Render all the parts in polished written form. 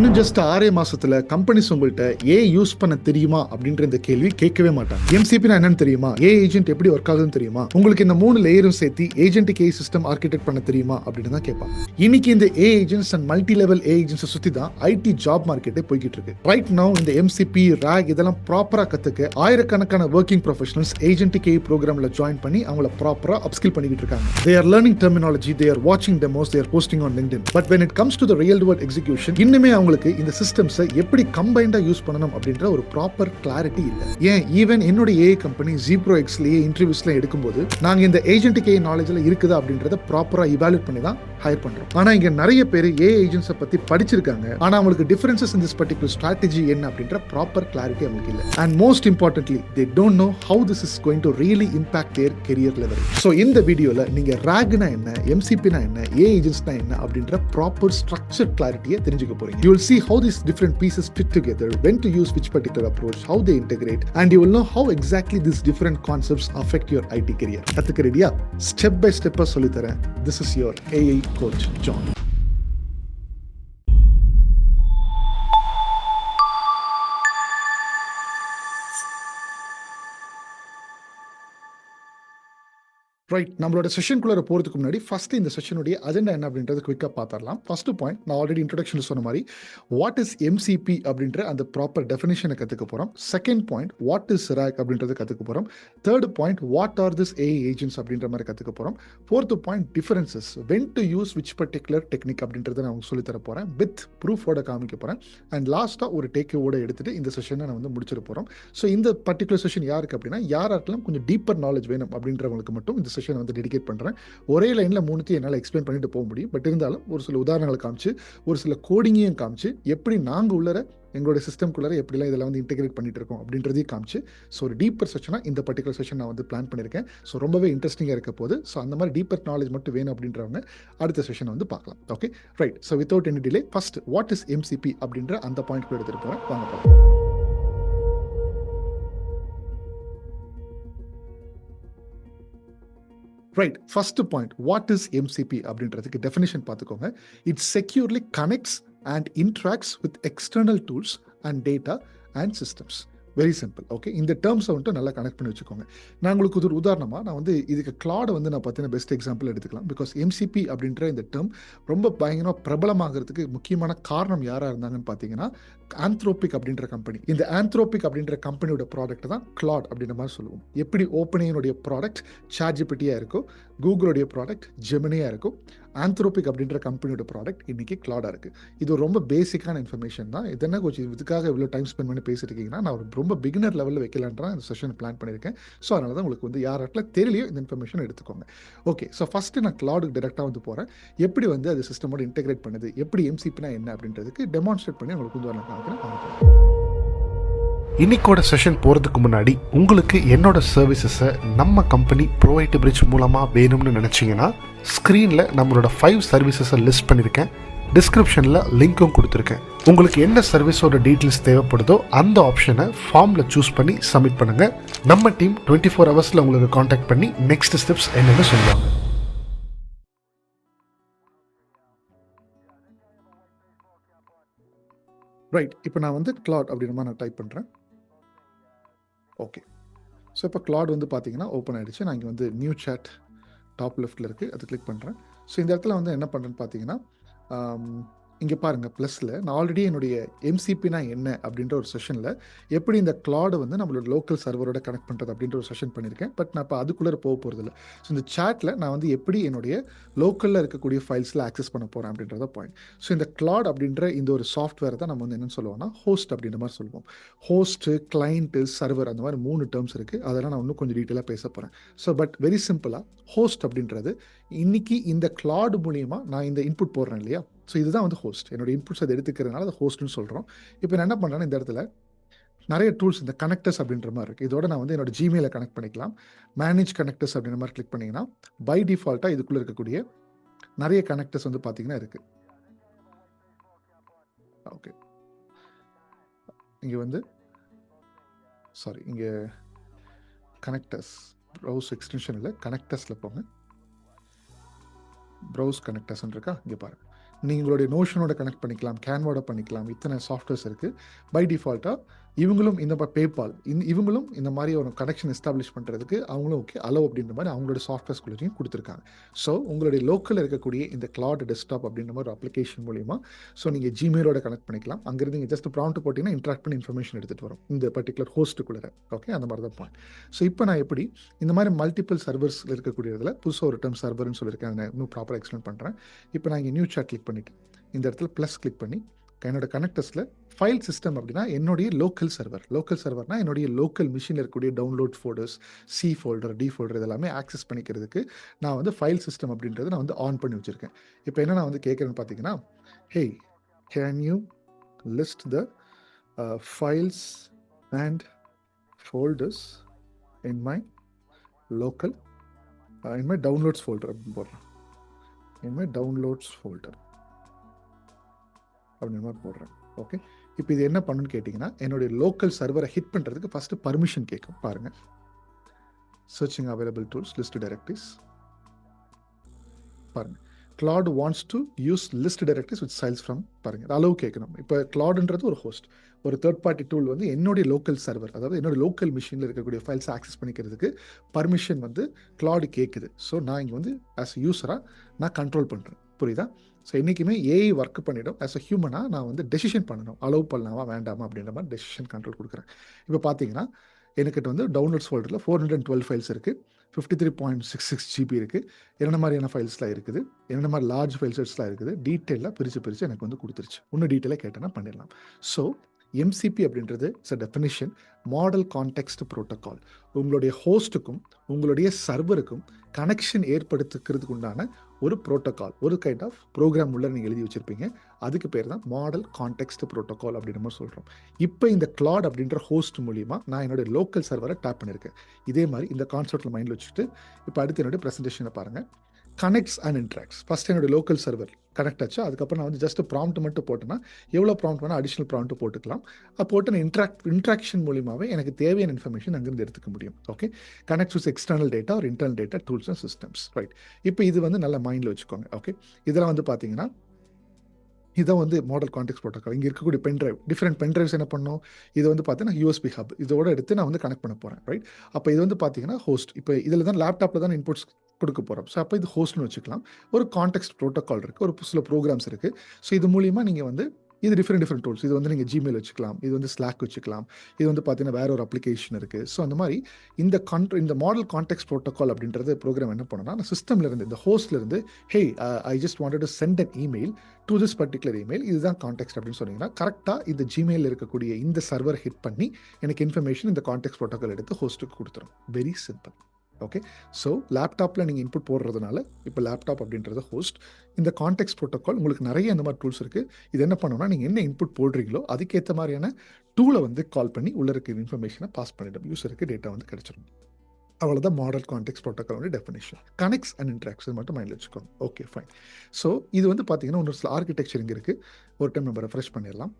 இன்னும் ஜஸ்ட் 6 மாசத்துல கம்பெனிஸ் உங்கள்கிட்ட ஏஐ யூஸ் பண்ண தெரியுமா அப்படின்ற இந்த கேள்வி கேட்கவே மாட்டாங்க. எம்சிபி என்னன்னு தெரியுமா, ஏஐ ஏஜென்ட் எப்படி ஒர்க் ஆகுதுன்னு தெரியுமா, உங்களுக்கு இந்த 3 லேயரும் சேர்த்து ஏஜென்டிக் ஏஐ சிஸ்டம் ஆர்கிடெக்ட் பண்ண தெரியுமா அப்படின்னு தான் கேட்பாங்க. இன்னைக்கு இந்த AI agents and multi level AI agents சுத்தி தான் ஐடி ஜாப் மார்க்கெட்டே போய்கிட்டு இருக்கு. ரைட் நவ் இந்த எம்சிபி ராக் இதெல்லாம் ப்ராப்பரா கத்துக்க ஆயிரக்கணக்கான ஒர்க்கிங் ப்ரொஃபஷனல்ஸ் ஏஜென்டிக் ஏஐ ப்ரோக்ராம்ல ஜாயின் பண்ணி அவங்கள ப்ராப்பரா அப்ஸ்கில் பண்ணிக்கிட்டு இருக்காங்க. They are learning terminology, they are watching demos, they are posting on LinkedIn. But when it comes to the real world execution, இன்னுமே அவங்களுக்கு இந்த சிஸ்டம்ஸை எப்படி கம்பைண்டா யூஸ் பண்ணணும் அப்படின்ற ஒரு ப்ராப்பர் கிளாரிட்டி இல்லை. ஏன் ஈவன் என்னோட ஏஐ கம்பெனி ஜீப்ரோ எக்ஸ்லயே இன்டர்வியூஸ்லாம் எடுக்கும்போது நாங்க இந்த ஏஜென்டிக் ஏஐ நாலேஜ்ல இருக்குதா அப்படின்றத ப்ராப்பரா இவாலுவேட் பண்ணி தான் ஹையர் பண்றோம். ஆனா இங்க நிறைய பேர் ஏஐ ஏஜென்ட்ஸை பத்தி படிச்சிருக்காங்க, ஆனா அவங்களுக்கு differences in this particular strategy என்ன அப்படின்ற ப்ராப்பர் கிளாரிட்டி அவங்களுக்கு இல்லை. And most importantly they don't know how this is going to really impact their career level. So இந்த வீடியோல நீங்க ராக்னா என்ன, எம்சிபினா என்ன, ஏஐ ஏஜென்ட்ஸ்னா என்ன அப்படின்ற ப்ராப்பர் ஸ்ட்ரக்சர்ட் கிளாரிட்டியை தெரிஞ்சுக்க போறீங்க. You will see how these different pieces fit together, when to use which particular approach, how they integrate, and you will know how exactly these different concepts affect your IT career. கத்துக்க ரெடியா? Step by ஸ்டெப்பா சொல்லி தரேன். This is your AI coach John. Right, நம்மளோட செஷனுக்குள்ள போகிறதுக்கு முன்னாடி first இந்த செஷனுடைய agenda என்ன அப்படின்றது குவிக்காக பார்த்துடலாம். ஃபர்ஸ்ட் பாயிண்ட், நான் ஆல்ரெடி இன்ட்ரடக்ஷன் சொன்ன மாதிரி வாட் இஸ் எம்சிபி அப்படின்ற அந்த ப்ராப்பர் டெஃபினேஷனை கற்றுக்க போகிறோம். Second point, what is rock அப்படின்றத கற்றுக்க போகிறோம். Third point, what are this AI agents அப்படின்ற மாதிரி கற்றுக்க போகிறோம். Fourth point, differences, when to use which particular technique அப்படின்றத நான் சொல்லி தர போகிறேன், வித் ப்ரூஃபோட காமிக்க போகிறேன். அண்ட் லாஸ்ட்டாக ஒரு டேக்கோட எடுத்துகிட்டு இந்த செஷனை நான் வந்து முடிச்சிட போகிறோம். ஸோ இந்த பர்டிகுலர் செஷன் யாருக்கு அப்படின்னா, யாராருக்கெல்லாம் கொஞ்சம் டீப்பர் நாலேஜ் வேணும் அப்படின்றவங்களுக்கு மட்டும் இந்த செஷன் வந்து டெடிகேட் பண்றேன். ஒரே லைன்ல மூணுத்தையும் என்னால் எக்ஸ்பிளைன் பண்ணிட்டு போக முடியும். பட் இருந்தாலும் ஒரு சில உதாரணங்களை காமிச்சு, ஒரு சில கோடிங்கையும் காமிச்சு, எப்படி நாங்கள் உள்ளர எங்களோட சிஸ்டம்குள்ளே எப்படிலாம் இதெல்லாம் வந்து இன்டெகிரேட் பண்ணிட்டு இருக்கோம் அப்படின்றதையும் காமிச்சு, ஸோ ஒரு டீப்பர் செஷனாக இந்த பர்டிகுலர் செஷன் நான் வந்து பிளான் பண்ணியிருக்கேன். ஸோ ரொம்பவே இன்ட்ரெஸ்டிங்காக இருக்க போது. ஸோ அந்த மாதிரி டீப்பர் நாலேஜ் மட்டும் வேணும் அப்படின்றவங்க அடுத்த செஷனை வந்து பார்க்கலாம். Okay right. So without any delay first what is MCB அப்படின்ற அந்த பாயிண்ட் எடுத்துகிட்டு போகிறேன். வாங்க பார்க்கலாம். Right, first point, what is MCB அப்படின்றதுக்கு டெஃபினிஷன் பார்த்துக்கோங்க. It securely connects and interacts with external tools and data and systems. Very simple. Okay, இந்த டேர்ம்ஸை வந்துட்டு நல்லா கனெக்ட் பண்ணி வச்சுக்கோங்க. நான் உங்களுக்கு ஒரு உதாரணமாக நான் வந்து இதுக்கு கிளாடை வந்து நான் பார்த்தீங்கன்னா பெஸ்ட் எக்ஸாம்பிள் எடுத்துக்கலாம். பிகாஸ் எம்சிபி அப்படின்ற இந்த டேர்ம் ரொம்ப பயங்கரமாக பிரபலமாகிறதுக்கு முக்கியமான காரணம் யாராக இருந்தாங்கன்னு பார்த்தீங்கன்னா, ஆந்த்ரோபிக் அப்படின்ற கம்பெனி. இந்த ஆந்த்ரோபிக் அப்படின்ற கம்பெனியோட ப்ராடக்ட் தான் கிளாட் அப்படின்ற மாதிரி சொல்லுவோம். எப்படி ஓப்பனினுடைய ப்ராடக்ட் சாட்ஜிபிட்டியாக இருக்கும், கூகுளுடைய ப்ராடக்ட் ஜெமினியாக இருக்கும், ஆந்த்ரோபிக் அப்படின்ற கம்பெனியோட ப்ராடக்ட் இன்னைக்கு கிளாடாக இருக்குது. இது ரொம்ப பேசிக்கான இன்ஃபர்மேஷன் தான். இதென்ன கொஞ்சம் இதுக்காக இவ்வளோ டைம் ஸ்பெண்ட் பண்ணி பேசியிருக்கீங்கன்னா, நான் ஒரு ரொம்ப பிகினர் லெவலில் வைக்கலான்றா இந்த செஷன் பிளான் பண்ணியிருக்கேன். ஸோ அதனால தான் உங்களுக்கு வந்து யாராட்டில் தெரியலையோ இந்த இன்ஃபர்மேஷன் எடுத்துக்கோங்க. ஓகே, ஸோ ஃபஸ்ட்டு நான் கிளாடுக்கு டேரெக்டாக வந்து போகிறேன். எப்படி வந்து அது சிஸ்டமோட இன்டெகிரேட் பண்ணுது, எப்படி எம்சிபினா என்ன அப்படின்றதுக்கு டெமான்ஸ்ட்ரேட் பண்ணி உங்களுக்கு வந்து வரலாம். இன்னைக்கோட செஷன் போகிறதுக்கு முன்னாடி உங்களுக்கு என்னோட சர்வீசஸை நம்ம கம்பெனி ப்ரோவைட் பிரிட்ஜ் மூலமாக வேணும்னு நினச்சிங்கன்னா, ஸ்க்ரீனில் நம்மளோட 5 சர்வீசஸை லிஸ்ட் பண்ணியிருக்கேன். டிஸ்கிரிப்ஷனில் லிங்க்கும் கொடுத்துருக்கேன். உங்களுக்கு என்ன சர்வீஸோட டீட்டெயில்ஸ் தேவைப்படுதோ அந்த ஆப்ஷனை ஃபார்மில் சூஸ் பண்ணி சப்மிட் பண்ணுங்கள். நம்ம டீம் 24 ஹவர்ஸில் உங்களுக்கு காண்டாக்ட் பண்ணி நெக்ஸ்ட் ஸ்டெப்ஸ் என்னென்னு சொல்லுவாங்க. ரைட், இப்போ நான் வந்து கிளாட் அப்படின்ற மாதிரி நான் டைப் பண்ணுறேன். ஓகே, ஸோ இப்போ கிளாட் வந்து பார்த்தீங்கன்னா ஓப்பன் ஆகிடுச்சு. நான் இங்கே வந்து நியூ சாட் டாப் லெஃப்ட்டில் இருக்குது, அது கிளிக் பண்ணுறேன். ஸோ இந்த இடத்துல வந்து என்ன பண்ணுறேன்னு பார்த்தீங்கன்னா, இங்கே பாருங்கள் ப்ளஸில் நான் ஆல்ரெடி என்னுடைய எம்சிபினா என்ன அப்படின்ற ஒரு செஷனில் எப்படி இந்த கிளாடை வந்து நம்மளோட லோக்கல் சர்வரோட கனெக்ட் பண்ணுறது அப்படின்ற ஒரு செஷன் பண்ணியிருக்கேன். பட் நான் இப்போ அதுக்குள்ளே போக போகிறதில்ல. ஸோ இந்த சாட்டில் நான் வந்து எப்படி என்னுடைய லோக்கலில் இருக்கக்கூடிய ஃபைல்ஸில் ஆக்சஸ் பண்ண போகிறேன் அப்படின்றத பாயிண்ட். ஸோ இந்த கிளாட் அப்படின்ற இந்த ஒரு சாஃப்ட்வேர் தான் நம்ம வந்து என்னென்னு சொல்லுவோம்னா ஹோஸ்ட் அப்படின்ற மாதிரி சொல்லுவோம். ஹோஸ்ட்டு, கிளைண்ட்டு, சர்வர், அந்த மாதிரி 3 டேர்ம்ஸ் இருக்குது. அதெல்லாம் நான் இன்னும் கொஞ்சம் டீட்டெயிலாக பேச போகிறேன். ஸோ பட் வெரி சிம்பிளாக ஹோஸ்ட் அப்படின்றது இன்னைக்கு இந்த கிளாட் மூலியமா நான் இந்த இன்புட் போடுறேன் இல்லையா, ஸோ இதுதான் வந்து ஹோஸ்ட். என்னோட இன்புட்ஸ் அதை எடுத்துக்கிறதுனால அதை ஹோஸ்ட்னு சொல்கிறோம். இப்போ நான் என்ன பண்ணுறேன்னா, இந்த இடத்துல நிறைய டூல்ஸ், இந்த கனெக்டர்ஸ் அப்படின்ற மாதிரி இருக்குது. இதோட நான் வந்து என்னோட ஜிமெயிலை கனெக்ட் பண்ணிக்கலாம். மேனேஜ் கனெக்டர்ஸ் அப்படின்ற மாதிரி கிளிக் பண்ணிங்கன்னா பை டிஃபால்ட்டாக இதுக்குள்ளே இருக்கக்கூடிய நிறைய கனெக்டர்ஸ் வந்து பார்த்தீங்கன்னா இருக்குது. ஓகே, இங்கே வந்து இங்கே கனெக்டர்ஸ் ப்ரௌஸ் எக்ஸ்டென்ஷன் இல்லை, கனெக்டர்ஸில் போங்க. ப்ரௌஸ் கனெக்டர்ஸ்ன்னு இருக்கா, இங்கே பாருங்கள். நீங்களுடைய நோஷனோட கனெக்ட் பண்ணிக்கலாம், கேன்வாட பண்ணிக்கலாம், இத்தனை சாஃப்ட்வேர்ஸ் இருக்குது. பை டிஃபால்ட்டாக இவங்களும் இந்த பேபால் இவங்களும் இந்த மாதிரி ஒரு கனெக்ஷன் எஸ்டாப்ளிஷ் பண்ணுறதுக்கு அவங்களும் ஓகே அலோவ் அப்படின்ற மாதிரி அவங்களோட சாஃப்ட்வேர்ஸ்குள்ளேயும் கொடுத்துருக்காங்க. ஸோ உங்களுடைய லோக்கலில் இருக்கக்கூடிய இந்த கிளாட் டெஸ்க்டாப் அப்படின்ற மாதிரி ஒரு அப்ளிகேஷன் மூலிமா ஸோ நீங்கள் ஜிமெயிலோட கனெக்ட் பண்ணிக்கலாம். அங்கேருந்து நீங்கள் ஜஸ்ட் ப்ராம்ப்ட் போட்டிங்கன்னா இன்ட்ராக்ட் பண்ணி இன்ஃபர்மேஷன் எடுத்துகிட்டு வரும் இந்த பர்டிகுலர் ஹோஸ்ட்டுக்குள்ளே. ஓகே, அந்த மாதிரி தான் பாயிண்ட். ஸோ இப்போ நான் எப்படி இந்த மாதிரி மல்டிபிள் சர்வர்ஸில் இருக்கக்கூடியதில் புதுசாக ஒரு டேர்ம் சர்வர்னு சொல்லியிருக்கேன், நான் இன்னும் ப்ராப்பராக எக்ஸ்பிளைன் பண்ணுறேன். இப்போ நான் இங்கே நியூ சாட் கிளிக் பண்ணிவிட்டு இந்த இடத்துல ப்ளஸ் கிளிக் பண்ணி என்னோட கனெக்டர்ஸில் ஃபைல் சிஸ்டம் அப்படின்னா என்னுடைய லோக்கல் சர்வர்னா என்னுடைய லோக்கல் மிஷினில் இருக்கக்கூடிய download folders, C folder, D folder இதெல்லாமே ஆக்சஸ் பண்ணிக்கிறதுக்கு நான் வந்து ஃபைல் சிஸ்டம் அப்படின்றத நான் வந்து ஆன் பண்ணி வச்சுருக்கேன். இப்போ என்ன நான் வந்து கேட்குறேன்னு பார்த்தீங்கன்னா, hey can you list the files and folders in my local in my downloads folder அப்படின்னு போடுறேன். in my downloads folder அப்படின்னு மாதிரி போடுறேன். ஓகே, இப்போ இது என்ன பண்ணுன்னு கேட்டிங்கன்னா என்னுடைய லோக்கல் சர்வரை ஹிட் பண்ணுறதுக்கு ஃபஸ்ட்டு பர்மிஷன் கேட்கும். பாருங்கள், searching available tools, list directories. பாருங்கள், Claude wants to use list directories with files from பாருங்க, அளவு கேட்கணும். இப்போ Claudeன்றது ஒரு ஹோஸ்ட், ஒரு தேர்ட் பார்ட்டி டூல் வந்து என்னுடைய லோக்கல் சர்வர், அதாவது என்னோட லோக்கல் மிஷினில் இருக்கக்கூடிய ஃபைல்ஸ் ஆக்சஸ் பண்ணிக்கிறதுக்கு பர்மிஷன் வந்து Claude கேட்குது. ஸோ நான் இங்கே வந்து ஆஸ் யூஸராக நான் கண்ட்ரோல் பண்ணுறேன். புரியுதா? ஸோ என்றைக்குமே ஏஐ ஒர்க் பண்ணிடும். ஆஸ் அ ஹியூமனாக நான் வந்து டெசிஷன் பண்ணணும், அலோவ் பண்ணலாமா வேண்டாமா அப்படின்ற மாதிரி டெசிஷன் கண்ட்ரோல் கொடுக்குறேன். இப்போ பார்த்தீங்கன்னா எனக்கிட்ட வந்து டவுன்லோட்ஸ் ஃபோல்டரில் 412 ஃபைல்ஸ் இருக்குது, 53.66 GB இருக்குது, என்னென்ன மாதிரியான ஃபைல்ஸ்லாம் இருக்குது, என்னென்ன மாதிரி லார்ஜ் ஃபைல்ஸ்லாம் இருக்குது, டீட்டெயிலாக பிரித்து எனக்கு வந்து கொடுத்துருச்சு. இன்னும் டீட்டெயிலாக கேட்டேன்னா பண்ணிடலாம். ஸோ எம்சிபி அப்படின்றது it's a definition model context protocol. உங்களுடைய ஹோஸ்ட்டுக்கும் உங்களுடைய சர்வருக்கும் கனெக்ஷன் ஏற்படுத்துக்கிறதுக்கு உண்டான ஒரு ப்ரோட்டோகால், ஒரு கைண்ட் ஆஃப் ப்ரோக்ராம் உள்ள நீங்கள் எழுதி வச்சுருப்பீங்க. அதுக்கு பேர் தான் மாடல் கான்டெக்ஸ்ட் ப்ரோட்டோகால் அப்படின்ற மாதிரி சொல்கிறோம். இப்போ இந்த Claude அப்படின்ற ஹோஸ்ட் மூலிமா நான் என்னுடைய லோக்கல் சர்வரை டேப் பண்ணியிருக்கேன். இதே மாதிரி இந்த கான்செப்டில் மைண்டில் வச்சுட்டு இப்போ அடுத்து என்னுடைய ப்ரெசன்டேஷனை பாருங்கள். Connects and interacts. ஃபஸ்ட் என்னோட லோக்கல் சர்வர் கனெக்ட் ஆச்சு. அதுக்கப்புறம் நான் வந்து ஜஸ்ட் ப்ராம்ப்ட் மட்டும் போட்டேன்னா எவ்வளோ ப்ராம்ப்ட் வேணால் அடிஷனல் ப்ராம்ப்ட் போட்டுக்கலாம். அது போட்டு நான் இன்ட்ராக்ஷன் மூலியமாகவே எனக்கு தேவையான இன்ஃபர்மேஷன் அங்கேருந்து எடுத்துக்க முடியும். Okay, connect with external data ஒரு internal data tools and systems. Right, இப்போ இது வந்து நல்ல மைண்டில் வச்சுக்கோங்க. ஓகே, இதெல்லாம் வந்து பார்த்தீங்கன்னா இதை வந்து மாடல் கான்டெக்ஸ்ட் ப்ரோட்டோகால். இங்கே இருக்கக்கூடிய பென்ட்ரைவ், டிஃப்ரெண்ட் பென்ட்ரைவ்ஸ் என்ன பண்ணணும், இது வந்து பார்த்தீங்கன்னா யூஎஸ்பி ஹப் இதோட எடுத்து நான் வந்து கனெக்ட் பண்ண போகிறேன். ரைட், அப்போ இது வந்து பார்த்தீங்கன்னா ஹோஸ்ட். இப்போ இதில் தான் லேப்டாப்பில் தான் இன்புட்ஸ் கொடுக்க போகிறோம். ஸோ அப்போ இது ஹோஸ்ட்னு வச்சுக்கலாம். ஒரு கான்டெக்ஸ்ட் ப்ரோட்டோகால் இருக்குது, ஒரு சில ப்ரோக்ராம்ஸ் இருக்குது. ஸோ இது மூலிமா நீங்கள் வந்து இது டிஃப்ரெண்ட் டூல்ஸ். இது வந்து நீங்கள் ஜிமெயில் வச்சுக்கலாம், இது வந்து ஸ்லாக் வச்சுக்கலாம், இது வந்து பார்த்தீங்கன்னா வேற ஒரு அப்ளிகேஷன் இருக்குது. ஸோ அந்த மாதிரி இந்த மாடல் கான்டெக்ஸ்ட் ப்ரோட்டோகால் அப்படின்றது ப்ரோக்ராம் என்ன பண்ணணும்னா நான் சிஸ்டம்லேருந்து இந்த ஹோஸ்ட்லேருந்து hey I just wanted to send an email to this particular email, இதுதான் கான்டெக்ஸ்ட் அப்படின்னு சொன்னீங்கன்னா கரெக்டாக இந்த ஜிமெயில் இருக்கக்கூடிய இந்த சர்வர் ஹிட் பண்ணி எனக்கு இன்ஃபர்மேஷன் இந்த கான்டெக்ஸ்ட் ப்ரோட்டோகால் எடுத்து ஹோஸ்ட்டுக்கு கொடுத்துரும். Very simple. ஓகே, ஸோ லேப்டாப்பில் நீங்கள் இன்புட் போடுறதுனால இப்போ லேப்டாப் அப்படின்றது ஹோஸ்ட். இந்த கான்டெக்ஸ்ட் ப்ரோட்டோகால் உங்களுக்கு நிறைய இந்த மாதிரி டூல்ஸ் இருக்குது. இது என்ன பண்ணணும்னா நீங்கள் என்ன இன்புட் போடுறீங்களோ அதுக்கேற்ற மாதிரியான டூலை வந்து கால் பண்ணி உள்ள இருக்கிற இன்ஃபர்மேஷனை பாஸ் பண்ணிடும், யூஸருக்கு டேட்டா வந்து கிடைச்சிடும். அவ்வளோதான் மாடல் கான்டெக்ஸ்ட் ப்ரோட்டோகாலோட டெஃபினேஷன். கனெக்ட்ஸ் அண்ட் இன்ட்ராக்ஷன் மட்டும் மைண்டில் வச்சுக்கோங்க. Okay, fine. ஸோ இது வந்து பார்த்தீங்கன்னா இன்னொரு சில ஆர்கிடெக்சர் இங்கே இருக்குது. ஒரு டைம் நம்ம ரெஃப்ரெஷ் பண்ணிடலாம்.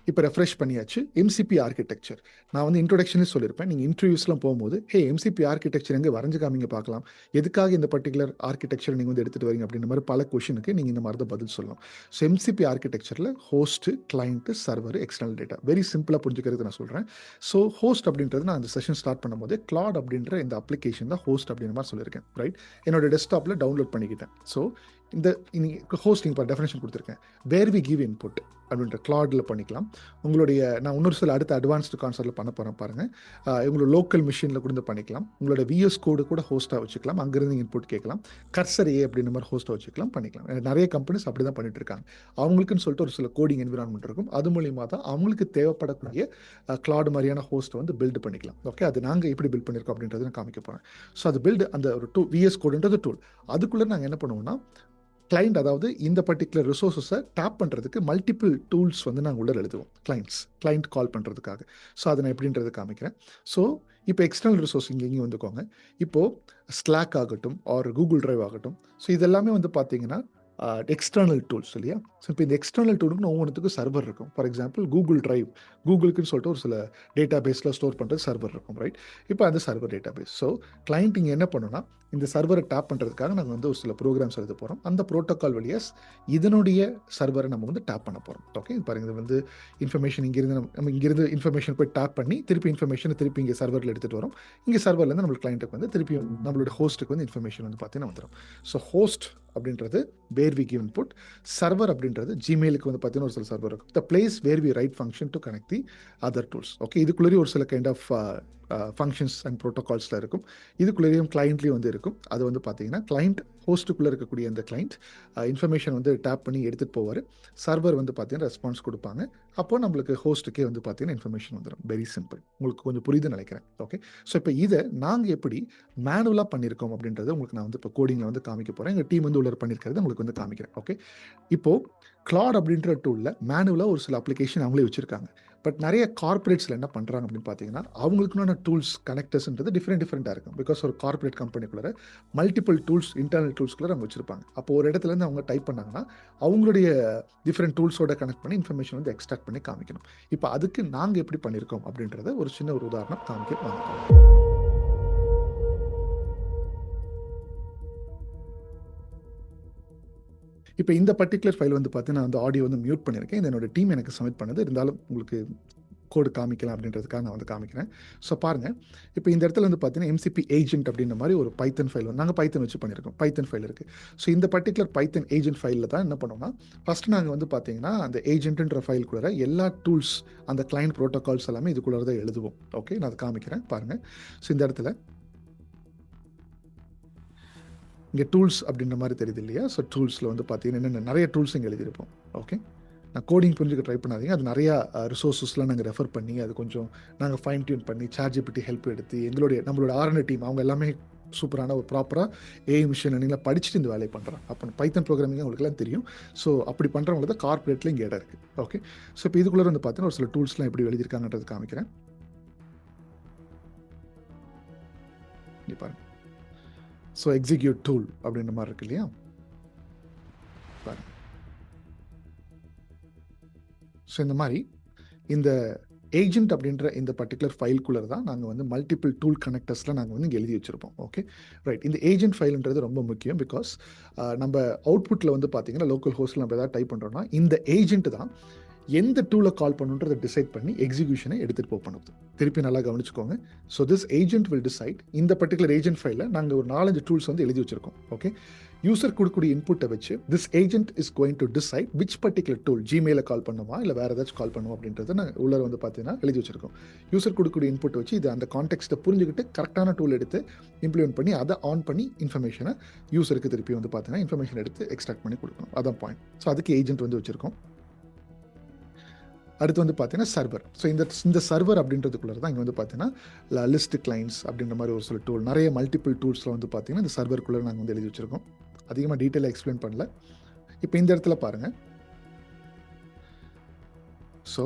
இப்போ ரெஃப்ரெஷ் பண்ணியாச்சு. எம்சிபி ஆர்கிடெக்சர் நான் வந்து இன்ட்ரோடக்ஷனே சொல்லியிருப்பேன். நீங்கள் இன்டர்வியூஸ்லாம் போகும்போது எம்சிபி ஆர்கிடெக்சர் எங்கே வரைஞ்சு காமிங்க பார்க்கலாம், எதுக்காக இந்த பர்டிகுலர் ஆர்கிடெக்சர் நீங்கள் வந்து எடுத்துகிட்டு வரீங்க அப்படின்ற மாதிரி பல கொஷனுக்கு நீங்கள் இந்த மாதிரி தான் பதில் சொல்லலாம். ஸோ எம்சிபி ஆர்கிடெக்சரில் host, client, server, external data very சிம்பிளாக புரிஞ்சுக்கிறது நான் சொல்கிறேன். ஸோ ஹோஸ்ட் அப்படின்றது நான் அந்த செஷன் ஸ்டார்ட் பண்ணும்போது Claude அப்படின்ற இந்த அப்ளிகேஷன் தான் ஹோஸ்ட் அப்படின்ற மாதிரி சொல்லியிருக்கேன். ரைட், என்னோட டெஸ்க்டாப்பில் டவுன்லோட் பண்ணிக்கிட்டேன். ஸோ இந்த ஹோஸ்டிங் இப்போ டெஃபினேஷன் கொடுத்துருக்கேன். வேர் வி கிவ் இன்புட் அப்படின்ற Claudeல பண்ணிக்கலாம். உங்களுடைய நான் இன்னொரு சில அடுத்த அட்வான்ஸ்டு கான்செப்டில் பண்ண போகிறேன் பாருங்கள். உங்களோட லோக்கல் மிஷினில் கூட பண்ணிக்கலாம். உங்களோட விஎஸ் கோடு கூட ஹோஸ்ட்டாக வச்சுக்கலாம். அங்கேருந்து இன்புட் கேட்கலாம். கர்சர் ஏ அப்படின்ற மாதிரி ஹோஸ்ட்டாக வச்சுக்கலாம், பண்ணிக்கலாம். நிறைய கம்பெனிஸ் அப்படி தான் பண்ணிட்டு இருக்காங்க. அவங்களுக்குன்னு சொல்லிட்டு ஒரு சில கோடிங் என்விரான்மெண்ட் இருக்கும். அது மூலியமாக தான் அவங்களுக்கு தேவைப்படக்கூடிய Claude மாதிரியான ஹோஸ்ட்டை வந்து பில்டு பண்ணிக்கலாம். ஓகே, அது நாங்கள் எப்படி பில்ட் பண்ணியிருக்கோம் அப்படின்றத நான் காமிக்க போகிறேன். ஸோ அது பில்டு அந்த ஒரு விஎஸ் கோடுன்றது டூல். அதுக்குள்ளே நாங்கள் என்ன பண்ணுவோம்னா கிளைண்ட், அதாவது இந்த பர்டிகுலர் ரிசோர்ஸஸை டேப் பண்ணுறதுக்கு மல்டிபிள் டூல்ஸ் வந்து நாங்கள் உள்ள எழுதுவோம் கிளைண்ட் கால் பண்ணுறதுக்காக. ஸோ அதை நான் எப்படின்றது காமிக்கிறேன். ஸோ இப்போ எக்ஸ்டர்னல் ரிசோர்ஸ் இங்கே வந்துக்கோங்க. இப்போது ஸ்லாக் ஆகட்டும் ஆர் கூகுள் டிரைவ் ஆகட்டும், ஸோ இதெல்லாமே வந்து பார்த்தீங்கன்னா எக்ஸ்டர்னல் டூல்ஸ் இல்லையா. ஸோ ஸோ இப்போ இந்த எக்ஸ்டர்னல் டூலுக்கு ஒவ்வொன்றுத்துக்கும் சர்வர் இருக்கும். ஃபார் எக்ஸாம்பிள் கூகுள் டிரைவ், கூகுளுக்குன்னு சொல்லிட்டு ஒரு சில டேட்டா பேஸில் ஸ்டோர் பண்ணுறது சர்வர் இருக்கும், ரைட்? இப்போ அந்த server database. So client இங்கே என்ன பண்ணணும்னா, இந்த சர்வரை டேப் பண்ணுறதுக்காக நாங்கள் வந்து ஒரு சில ப்ரோக்ராம்ஸ் எழுத போகிறோம். அந்த ப்ரோட்டோக்கால் வழியாக இதனுடைய சர்வரை நம்ம வந்து டேப் பண்ண போகிறோம். ஓகே, பாருங்க, இது வந்து இன்ஃபர்மேஷன் இங்கிருந்து நம்ம இங்கிருந்து இன்ஃபர்மேஷன் போய் டேப் பண்ணி திருப்பி இன்ஃபர்மேஷனை திருப்பி இங்கே சர்வரில் எடுத்துகிட்டு வரும். இங்கே சர்வர்லேருந்து நம்மளுக்கு கிளைண்ட்டுக்கு வந்து திருப்பி நம்மளோட ஹோஸ்ட்டுக்கு வந்து இன்ஃபர்மேஷன் வந்து பார்த்தீங்கன்னா வந்துடும். ஸோ ஹோஸ்ட் அப்படின்றது where we give input, server அப்படின்றது ஜிமெயிலுக்கு வந்து பார்த்தீங்கன்னா ஒரு சில சர்வர் இருக்கும். The place where we write function to connect the other tools. Okay, இதுக்குள்ளேயே ஒரு சில கைண்ட் ஆஃப் ஃபங்க்ஷன்ஸ் அண்ட் ப்ரோட்டோகால்ஸில் இருக்கும். இதுக்குள்ளேயும் கிளைண்ட்லேயும் வந்து இருக்கும். அது வந்து பார்த்தீங்கன்னா கிளைண்ட் ஹோஸ்ட்டுக்குள்ளே இருக்கக்கூடிய அந்த கிளைண்ட் இன்ஃபர்மேஷன் வந்து டேப் பண்ணி எடுத்துகிட்டு போவார். சர்வர் வந்து பார்த்தீங்கன்னா ரெஸ்பான்ஸ் கொடுப்பாங்க. அப்போ நம்மளுக்கு ஹோஸ்ட்டுக்கே வந்து பார்த்தீங்கன்னா இன்ஃபர்மேஷன் வந்துடும். Very simple. உங்களுக்கு கொஞ்சம் புரியுதுன்னு நினைக்கிறேன். ஓகே, ஸோ இப்போ இதை நாங்கள் எப்படி மேனுவலாக பண்ணியிருக்கோம் அப்படின்றத உங்களுக்கு நான் வந்து இப்போ கோடிங்கில் வந்து காமிக்க போகிறேன். எங்கள் டீம் வந்து உள்ள பண்ணியிருக்கிறது உங்களுக்கு வந்து காமிக்கிறேன். ஓகே, இப்போது கிளாட் அப்படின்ற டூலில் மேனுவலாக ஒரு சில அப்ளிகேஷன் அவங்களே வச்சுருக்காங்க. பட் நிறைய கார்பரேட்ஸில் என்ன பண்ணுறாங்க அப்படின்னு பார்த்தீங்கன்னா, அவங்களுக்குன்னு டூல்ஸ் கனெக்டர்ஸ்ன்றது டிஃப்ரெண்ட்டாக இருக்கும். பிகாஸ் ஒரு கார்பரேட் கம்பெனிக்குள்ளே மல்டிபிள் டூல்ஸ், இன்டர்னல் டூல்ஸ்குள்ளே அவங்க வச்சுருப்பாங்க. அப்போ ஒரு இடத்துலேருந்து அவங்க டைப் பண்ணாங்கன்னா அவங்களுடைய டிஃப்ரெண்ட் டூல்ஸோட கனெக்ட் பண்ணி இன்ஃபர்மேஷன் வந்து எக்ஸ்ட்ராக்ட் பண்ணி காமிக்கணும். இப்போ அதுக்கு நாங்கள் எப்படி பண்ணியிருக்கோம் அப்படின்றத ஒரு சின்ன ஒரு உதாரணம் காமிக்க வாங்க. இப்போ இந்த பர்டிகுலர் ஃபைல் வந்து பார்த்தீங்கன்னா அந்த ஆடியோ வந்து மியூட் பண்ணியிருக்கேன். இது என்னோட டீம் எனக்கு சப்மிட் பண்ணது. இருந்தாலும் உங்களுக்கு கோடு காமிக்கலாம் அப்படின்றதுக்காக நான் வந்து காமிக்கிறேன். ஸோ பாருங்கள், இப்போ இந்த இடத்துல வந்து பார்த்தீங்கன்னா MCP ஏஜென்ட் அப்படின்ற மாதிரி ஒரு பைத்தன் ஃபைல் வந்து நாங்கள் பைத்தன் வச்சு பண்ணியிருக்கோம். பைத்தன் ஃபைல் இருக்குது. ஸோ இந்த பர்டிகுலர் பைத்தன் ஏஜென்ட் ஃபைலில் தான் என்ன பண்ணோம்னா, ஃபஸ்ட்டு நாங்கள் வந்து பார்த்தீங்கன்னா அந்த ஏஜென்ட்ன்ற ஃபைலுக்குள்ளே எல்லா டூல்ஸ், அந்த கிளைண்ட் ப்ரோட்டோகால்ஸ் எல்லாமே இதுக்குள்ளே தான் எழுதுவோம். ஓகே, நான் அதை காமிக்கிறேன் பாருங்கள். ஸோ இந்த இடத்துல இங்கே டூல்ஸ் அப்படின்ற மாதிரி தெரியுது இல்லையா? ஸோ டூல்ஸில் வந்து பார்த்தீங்கன்னா என்னென்ன நிறைய டூல்ஸ் இங்கே எழுதியிருப்போம். ஓகே, நான் கோடிங் புரிஞ்சுக்க ட்ரை பண்ணாதீங்க. அது நிறையா ரிசோர்ஸஸ்லாம் நாங்கள் ரெஃபர் பண்ணி அது கொஞ்சம் நாங்கள் ஃபைன் டியூன் பண்ணி ChatGPT ஹெல்ப் எடுத்து நம்மளோட R&D டீம் அவங்க எல்லாமே சூப்பரான ஒரு ப்ராப்பராக AI மிஷின் லேர்னிங்கில் படிச்சுட்டு இந்த வேலையை பண்ணுறாங்க. அப்போ பைத்தன் ப்ரோக்ராமிங் உங்களுக்குலாம் தெரியும். ஸோ அப்படி பண்ணுறவங்களுக்கு தான் கார்பரேட்டில் இங்கே இடம் இருக்குது. ஓகே, ஸோ இப்போ இதுக்குள்ளே வந்து பார்த்தீங்கன்னா ஒரு சில டூல்ஸ்லாம் எப்படி எழுதியிருக்காங்கன்றது காமிக்கிறேன். இங்கே பாருங்கள். ஸோ எக்ஸிக்யூட் டூல் அப்படின்ற மாதிரி இருக்கு இல்லையா? ஸோ இந்த மாதிரி இந்த ஏஜென்ட் அப்படின்ற இந்த பர்டிகுலர் ஃபைல்குள்ளே தான் நாங்கள் வந்து மல்டிபிள் டூல் கனெக்டர்ஸில் நாங்கள் வந்து இங்கே எழுதி வச்சுருப்போம். Okay, right. இந்த ஏஜென்ட் ஃபைல்ன்றது ரொம்ப முக்கியம். பிகாஸ் நம்ம அவுட்புட்டில் வந்து பார்த்தீங்கன்னா லோக்கல் ஹோஸ்ட்டில் நம்ம எதாவது டைப் பண்ணுறோம்னா இந்த ஏஜென்ட் தான் எந்த டூலை கால் பண்ணுன்றதை டிசைட் பண்ணி எக்ஸிக்யூஷனை எடுத்துகிட்டு பண்ணுது. திருப்பி நல்லா கவனிச்சுக்கோங்க. So this agent will decide. இந்த பர்டிகுலர் ஏஜென்ட் ஃபைலில் நாங்கள் ஒரு 4-5 டூல்ஸ் வந்து எழுதி வச்சிருக்கோம். ஓகே, யூசர் கொடுக்கக்கூடிய இன்புட்டை வச்சு this agent is going to decide which particular tool, ஜிமெயிலை கால் பண்ணுமா இல்லை வேறு ஏதாச்சும் கால் பண்ணுவோம் அப்படின்றத நாங்கள் உள்ள வந்து பார்த்தீங்கன்னா எழுதி வச்சிருக்கோம். யூசர் கொடுக்கக்கூடிய இன்புட் வச்சு இது அந்த கான்டெக்ட்டை புரிஞ்சுக்கிட்டு கரெக்டான டூல் எடுத்து இம்ப்ளிமெண்ட் பண்ணி அதை ஆன் பண்ணி இன்ஃபர்மேஷனை யூசருக்கு திருப்பி வந்து பார்த்தீங்கன்னா இன்ஃபர்மேஷன் எடுத்து எக்ஸ்ட்ராக்ட் பண்ணி கொடுக்கணும். அதான் பாயிண்ட். ஸோ அதுக்கு ஏஜென்ட் வந்து வச்சிருக்கோம். அடுத்து வந்து பார்த்தீங்கன்னா சர்வர். ஸோ இந்த சர்வர் அப்படின்றதுக்குள்ளே தான் இங்கே வந்து பார்த்தீங்கன்னா லிஸ்ட் கிளைண்ட்ஸ் அப்படின்ற மாதிரி ஒரு சில டூல், நிறைய மல்டிபிள் டூல்ஸில் வந்து பார்த்தீங்கன்னா இந்த சர்வருக்குள்ளே நாங்கள் வந்து எழுதி வச்சுருக்கோம். அதிகமாக டீட்டெயிலாக எக்ஸ்பிளைன் பண்ணல. இப்போ இந்த இடத்துல பாருங்கள். ஸோ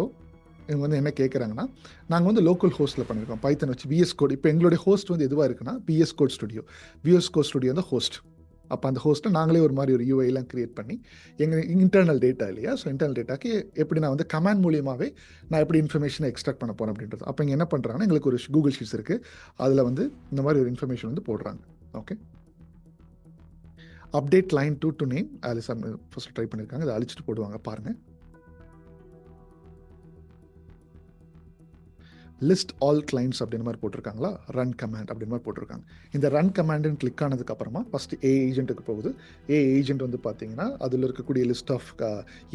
இவங்க வந்து என்ன கேட்குறாங்கன்னா, நாங்கள் வந்து லோக்கல் ஹோஸ்ட்டில் பண்ணியிருக்கோம் பைத்தன் வச்சு VS கோட். இப்போ எங்களுடைய ஹோஸ்ட் வந்து எதுவாக இருக்குன்னா VS code studio. VS code studio வந்து ஹோஸ்ட். அப்போ அந்த ஹோஸ்ட்டை நாங்களே ஒரு மாதிரி ஒரு UIலாம் க்ரியேட் பண்ணி எங்கள் இன்டர்னல் டேட்டா இல்லையா? ஸோ இன்டர்னல் டேட்டாக்கு எப்படி நான் வந்து கமாண்ட் மூலியமாகவே நான் எப்படி இன்ஃபர்மேஷனை எக்ஸ்ட்ராக்ட் பண்ண போகிறேன் அப்படின்றது. அப்போ இங்கே என்ன பண்ணுறாங்கன்னா, எங்களுக்கு ஒரு கூகுள் ஷீட்ஸ் இருக்குது. அதில் வந்து இந்த மாதிரி ஒரு இன்ஃபர்மேஷன் வந்து போடுறாங்க. Okay, update line to name அதில் ஃபஸ்ட்டு ட்ரை பண்ணியிருக்காங்க. அதை அழிச்சிட்டு போடுவாங்க பாருங்கள். லிஸ்ட் ஆல் கிளைண்ட்ஸ் அப்படின்ற மாதிரி போட்டிருக்காங்களா? ரன் கமாண்ட் அப்படின்ற மாதிரி போட்டிருக்காங்க. இந்த ரன் கமாண்டுன்னு கிளிக் ஆனதுக்கு அப்புறமா ஃபஸ்ட்டு ஏஜென்ட்டுக்கு போகுது. ஏஜென்ட் வந்து பார்த்தீங்கன்னா அதில் இருக்கக்கூடிய லிஸ்ட் ஆஃப்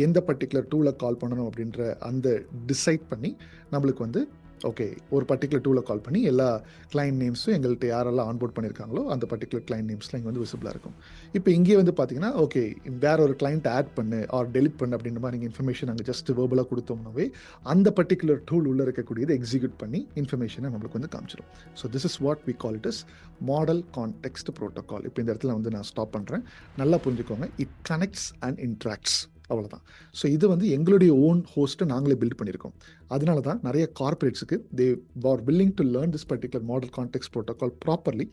எந்த பர்டிகுலர் டூலை கால் பண்ணணும் அப்படின்ற அந்த டிசைட் பண்ணி நம்மளுக்கு வந்து ஓகே ஒரு பர்டிகுலர் டூலை கால் பண்ணி எல்லா கிளைண்ட் நேம்ஸும் எங்கள்கிட்ட யாரெல்லாம் ஆன்போர்ட் பண்ணியிருக்காங்களோ அந்த பர்டிகுலர் கிளைண்ட் நேம்ஸ்லாம் இங்கே வந்து விசிபிளாக இருக்கும். இப்போ இங்கே வந்து பார்த்தீங்கன்னா ஓகே வேற ஒரு கிளைண்ட் ஆட் பண்ணு ஆர் டெலிட் பண்ணு அப்படின்ற மாதிரி நீங்கள் இன்ஃபர்மேஷன் நாங்கள் ஜஸ்ட் வேர்பலாக கொடுத்தோம்னாவே அந்த பர்டிகுலர் டூல் உள்ளே இருக்கக்கூடியது எக்ஸிக்யூட் பண்ணி இன்ஃபர்மேஷனை நம்மளுக்கு வந்து காமிச்சிடும். So this is what we call it is model context protocol. இப்போ இந்த இடத்துல வந்து நான் ஸ்டாப் பண்ணுறேன். நல்லா புரிஞ்சுக்கோங்க. இட் கனெக்ட்ஸ் அண்ட் இன்ட்ராக்ட்ஸ், அவ்வளோதான். ஸோ இது வந்து எங்களுடைய ஓன் ஹோஸ்ட்டை நாங்களே பில்ட் பண்ணியிருக்கோம். அதனால தான் நிறைய கார்பரேட்ஸுக்கு they are willing to learn this particular model context protocol properly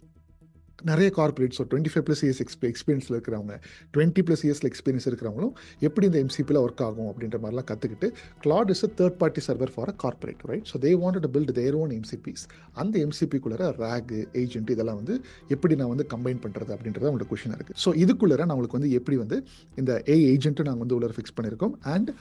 நிறைய கார்பரேட்ஸ் 25+ இயர்ஸ் எக்ஸ்பீரியன்ஸில் இருக்கிறவங்க, 20+ இயர்ஸில் எக்ஸ்பீரியன்ஸ் இருக்கிறவங்களும் எப்படி இந்த எம்சிபியில் ஒர்க் ஆகும் அப்படின்ற மாதிரிலாம் கற்றுக்கிட்டு, Claude is a third party server for a corporate, right? So they wanted to build their own MCPs. அந்த எம்சிபிக்குள்ளே ரேக், ஏஜென்ட் இதெல்லாம் வந்து எப்படி நான் வந்து கம்பைன் பண்ணுறது அப்படின்றத அவங்களோட கொஷின் இருக்குது. ஸோ இதுக்குள்ளே நான் உங்களுக்கு வந்து எப்படி வந்து இந்த ஏஜென்ட்டு நாங்கள் வந்து உள்ள ஃபிக்ஸ் பண்ணியிருக்கோம் அண்ட்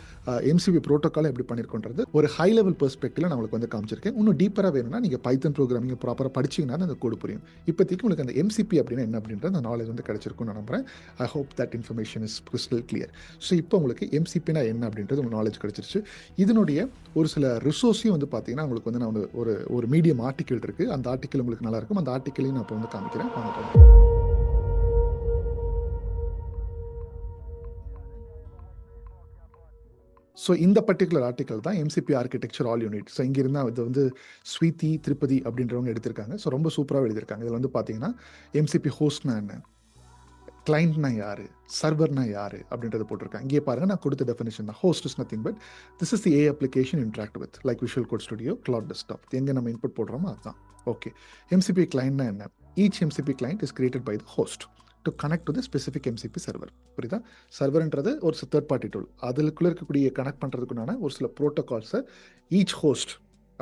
எம்சிபி ப்ரோட்டோக்கால் எப்படி பண்ணியிருக்கோன்றது ஒரு ஹை லெவல் பெர்ஸ்பெக்டிவ்ல நான் உங்களுக்கு வந்து காமிச்சிருக்கேன். இன்னும் டீப்பராக வேணும்னா நீங்கள் பைத்தன் ப்ரோக்ராமிங் ப்ராப்பராக படிச்சிங்கன்னா அந்த கோடு புரியும். இப்போதைக்கு உங்களுக்கு அந்த எம்சிபி அப்படின்னா என்ன அப்படின்ற அந்த நாலேஜ் வந்து கிடைச்சிருக்கும்னு நான் நம்புறேன். I hope that information is crystal clear. So இப்போ உங்களுக்கு எம்சிபினா என்ன அப்படின்றது உங்களுக்கு நாலேஜ் கிடைச்சிருச்சு. இதனுடைய ஒரு சில ரிசோர்ஸையும் வந்து பார்த்தீங்கன்னா உங்களுக்கு வந்து நான் ஒரு மீடியம் ஆர்டிக்கல் இருக்குது. அந்த ஆர்டிக்கல் உங்களுக்கு நல்லா இருக்கும். அந்த ஆர்டிக்கலையும் நான் இப்போ வந்து காமிக்கிறேன். ஸோ இந்த பர்டிகுலர் ஆர்டிக்கல் தான் MCB architecture all unit. So இங்கிருந்து இது வந்து ஸ்வீதி திருப்பதி அப்படின்றவங்க எடுத்திருக்காங்க. ஸோ ரொம்ப சூப்பராக எழுதியிருக்காங்க. இதில் வந்து பார்த்தீங்கன்னா எம்சிபி ஹோஸ்ட்னா என்ன, கிளைண்ட்னா யார், சர்வர்னா யார் அப்படின்றத போட்டிருக்காங்க. இங்கே பாருங்கள், நான் கொடுத்த டெஃபினேஷன் தான். Host is nothing but this is the A application interact with like visual code studio, cloud desktop. எங்கே நம்ம இன்புட் போடுறோமோ அதுதான். ஓகே, எம்சிபி கிளைண்ட்னா என்ன? Each MCP client is created by the host to connect to the specific MCP server. புரியுதா? சர்வர்ன்றது ஒரு third party tool. அதுக்குள்ளே இருக்கக்கூடிய கனெக்ட் பண்ணுறதுக்குண்டான ஒரு சில ப்ரோட்டோகால்ஸை ஈச் ஹோஸ்ட்,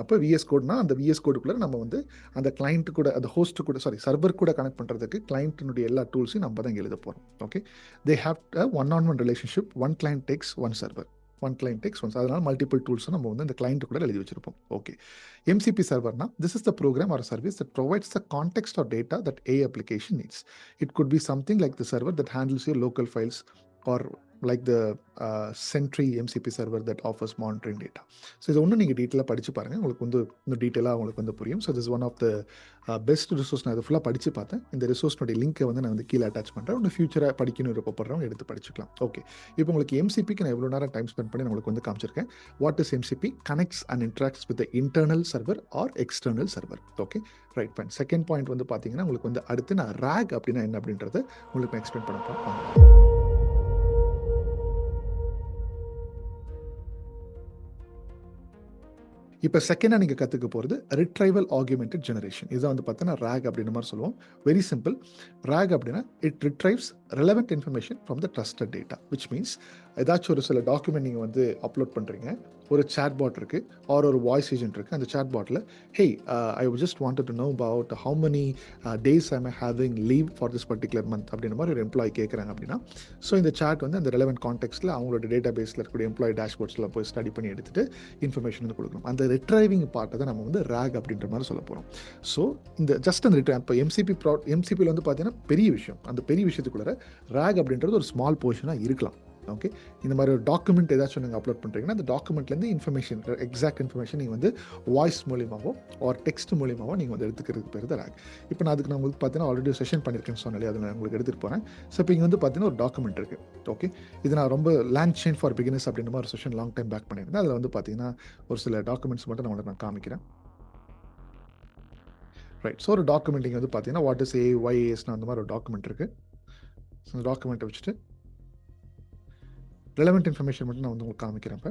அப்போ விஎஸ் கோட்னா அந்த விஎஸ் கோடுக்குள்ளே நம்ம வந்து அந்த கிளைண்ட் கூட, அந்த ஹோஸ்ட் கூட, சர்வர் கூட கனெக்ட் பண்ணுறதுக்கு கிளைண்ட்டினுடைய எல்லா டூல்ஸையும் நம்ம தான் எழுத போகிறோம். Okay, they have a one on one relationship. One client takes one server, one client takes ones. அதனால் மல்டிபிள் டூல்ஸும் நம்ம வந்து இந்த கிளைண்ட் கூட எழுதி வச்சிருப்போம். ஓகே, எம்சிபி சர்வர்னா this is the program or service that provides the context or data that a application needs. It could be something like the server that handles your local files or like the Sentry MCP server that offers monitoring data. So இது ஒன்றும் நீங்கள் டீட்டெயிலாக படித்து பாருங்கள். உங்களுக்கு வந்து இன்னும் டீட்டெயிலாக உங்களுக்கு வந்து புரியும். So this one of the best resource. நான் இதை ஃபுல்லாக படித்து பார்த்தேன். இந்த ரிசோர்ஸ்னுடைய லிங்க்கை வந்து நான் வந்து கீழே அட்டாச் பண்ணுறேன். ஒன்று ஃபியூச்சராக படிக்கணும் விருப்பப்படுறவங்க எடுத்து படிச்சுக்கலாம். ஓகே, இப்போ உங்களுக்கு எம்சிபிக்கு நான் எவ்வளோ நேரம் டைம் ஸ்பெண்ட் பண்ணி நான் உங்களுக்கு வந்து காமிச்சிருக்கேன். What is MCP? Connects and interacts with the internal server or external server. Okay, right fine. Second point வந்து பார்த்தீங்கன்னா உங்களுக்கு வந்து அடுத்து நான் ரேக் அப்படின்னா என்ன அப்படின்றத உங்களுக்கு நான் எக்ஸ்பிளைன் பண்ண போகிறேன். இப்போ செகண்டாக நீங்கள் கற்றுக்க போகிறது ரிட்ரைவல் ஆகுமெண்டட் ஜெனரேஷன். இதுதான் வந்து பார்த்தீங்கன்னா ரேக் அப்படின்ற மாதிரி சொல்லுவோம். Very simple. ரேக் அப்படின்னா it retrieves relevant information from the trusted data, which means ஏதாச்சும் ஒரு சில டாக்குமெண்ட் நீங்கள் வந்து அப்லோட் பண்ணுறீங்க. ஒரு சேட் பாட் இருக்குது ஆர் ஒரு வாய்ஸ் ஏஜென்ட் இருக்குது. அந்த சேட் பாட்டில் hey I just wanted to know about how many days I am having leave for this particular month அப்படின்ற மாதிரி ஒரு எம்ப்ளாயி கேட்குறாங்க அப்படின்னா, ஸோ இந்த சேட் வந்து அந்த ரெலவெண்ட் கான்டெக்ட்டில் அவங்களோட டேட்டா பேஸில் இருக்கக்கூடிய எம்ப்ளாயி டேஷ்போர்ட்ஸில் போய் ஸ்டடி பண்ணி எடுத்துகிட்டு இன்ஃபர்மேஷன் வந்து கொடுக்கணும். அந்த ரிட்ரைவிங் பார்ட்டை தான் நம்ம வந்து ரேக் அப்படின்ற மாதிரி சொல்ல போகிறோம். ஸோ இந்த ஜஸ்ட் அந்த ரிட்ரைவ் இப்போ எம்சிபியில் வந்து பார்த்தீங்கன்னா பெரிய விஷயம். அந்த பெரிய விஷயத்துக்குள்ளே ரேக் அப்படின்றது ஒரு ஸ்மால் போர்ஷனாக இருக்கலாம். ஓகே, இந்த மாதிரி ஒரு டாக்குமெண்ட் ஏதாச்சும் நீங்கள் அப்லோட் பண்ணுறீங்கன்னா அந்த டாக்குமெண்ட்லேருந்து இன்ஃபர்மேஷன், எக்ஸாக்ட் இன்ஃபர்மேஷன் நீங்கள் வந்து வாய்ஸ் மூலியமாகவோ ஆர் டெக்ஸ்ட் மூலியமாகவோ நீங்கள் வந்து எடுத்துக்கிறதுக்கு பேர் தான் ரேக். இப்போ நான் அதுக்கு நான் உங்களுக்கு பார்த்தீங்கன்னா ஆல்ரெடி செஷன் பண்ணியிருக்கேன்னு சொன்னாலே அதை நான் உங்களுக்கு எடுத்துகிட்டு போகிறேன். ஸோ இப்போ இங்கே வந்து பார்த்தீங்கன்னா ஒரு டாக்குமெண்ட் இருக்குது. ஓகே, இது நான் ரொம்ப லேண்ட் செயின் ஃபார் பிகினர்ஸ் அப்படின்ற மாதிரி ஒரு செஷன் லாங் டைம் பேக் பண்ணியிருந்தேன். அதில் வந்து பார்த்தீங்கன்னா ஒரு சில டாக்குமெண்ட்ஸ் மட்டும் நான் உங்களுக்கு நான் காமிக்கிறேன். ரைட், ஸோ ஒரு டாக்குமெண்ட் இங்கே வந்து பார்த்தீங்கன்னா வாட் இஸ் AYASனா அந்த மாதிரி ஒரு டாக்குமெண்ட் இருக்குது. ஸோ அந்த டாக்குமெண்ட்டை வச்சுட்டு ரெலவெண்ட் இன்ஃபர்மேஷன் மட்டும் நான் வந்து உங்களுக்கு காமிக்கிறேன். இப்போ